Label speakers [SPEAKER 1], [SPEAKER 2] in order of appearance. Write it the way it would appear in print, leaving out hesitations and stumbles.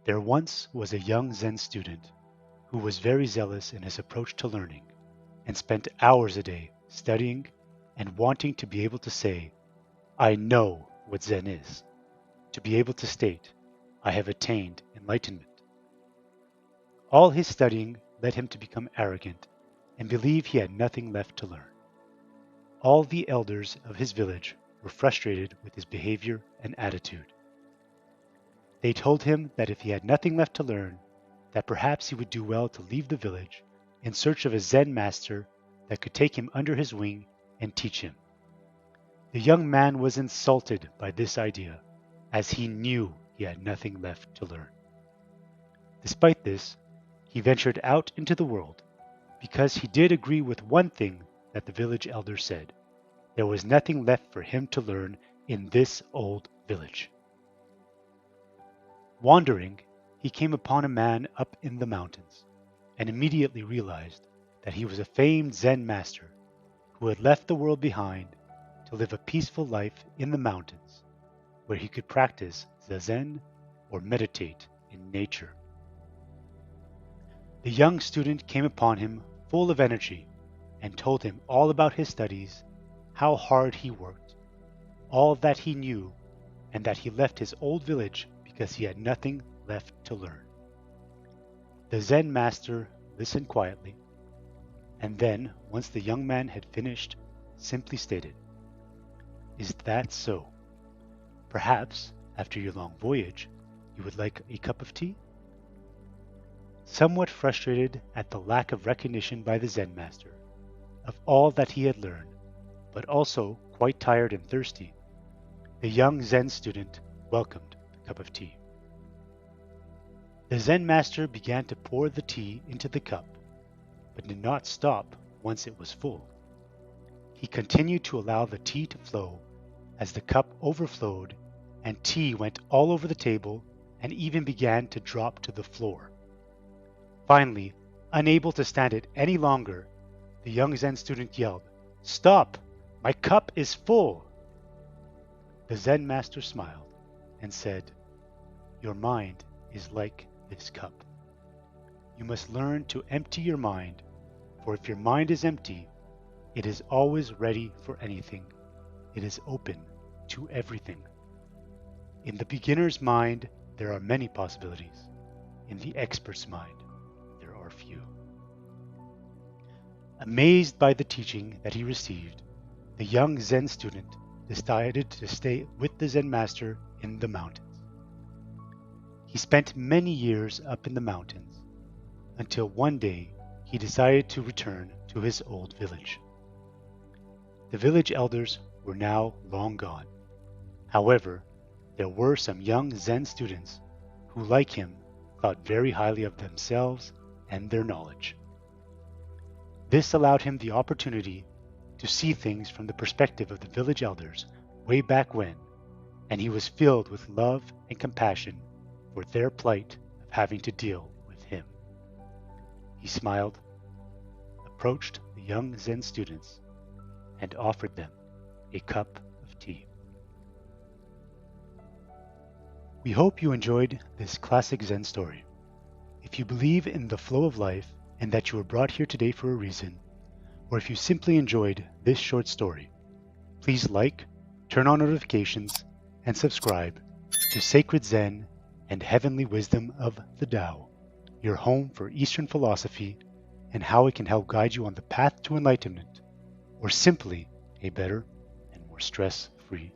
[SPEAKER 1] There once was a young Zen student who was very zealous in his approach to learning and spent hours a day studying and wanting to be able to say, "I know what Zen is," to be able to state, "I have attained enlightenment." All his studying led him to become arrogant and believe he had nothing left to learn. All the elders of his village were frustrated with his behavior and attitude. They told him that if he had nothing left to learn, that perhaps he would do well to leave the village in search of a Zen master that could take him under his wing and teach him. The young man was insulted by this idea, as he knew he had nothing left to learn. Despite this, he ventured out into the world, because he did agree with one thing that the village elder said: there was nothing left for him to learn in this old village. Wandering, he came upon a man up in the mountains, and immediately realized that he was a famed Zen master who had left the world behind to live a peaceful life in the mountains, where he could practice zazen or meditate in nature. The young student came upon him full of energy and told him all about his studies, how hard he worked, all that he knew, and that he left his old village because he had nothing left to learn. The Zen master listened quietly, and then, once the young man had finished, simply stated, "Is that so? Perhaps, after your long voyage, you would like a cup of tea?" Somewhat frustrated at the lack of recognition by the Zen master of all that he had learned, but also quite tired and thirsty, the young Zen student welcomed the cup of tea. The Zen master began to pour the tea into the cup, but did not stop once it was full. He continued to allow the tea to flow as the cup overflowed and tea went all over the table and even began to drop to the floor. Finally, unable to stand it any longer, the young Zen student yelled, "Stop! My cup is full!" The Zen master smiled and said, "Your mind is like this cup. You must learn to empty your mind, for if your mind is empty, it is always ready for anything. It is open to everything. In the beginner's mind, there are many possibilities. In the expert's mind, there are few." Amazed by the teaching that he received, the young Zen student decided to stay with the Zen master in the mountains. He spent many years up in the mountains, until one day he decided to return to his old village. The village elders were now long gone. However, there were some young Zen students who, like him, thought very highly of themselves and their knowledge. This allowed him the opportunity to see things from the perspective of the village elders way back when, and he was filled with love and compassion for their plight of having to deal with him. He smiled, approached the young Zen students, and offered them a cup of tea. We hope you enjoyed this classic Zen story. If you believe in the flow of life and that you were brought here today for a reason, or if you simply enjoyed this short story, please like, turn on notifications, and subscribe to Sacred Zen and Heavenly Wisdom of the Tao, your home for Eastern philosophy and how it can help guide you on the path to enlightenment, or simply a better and more stress-free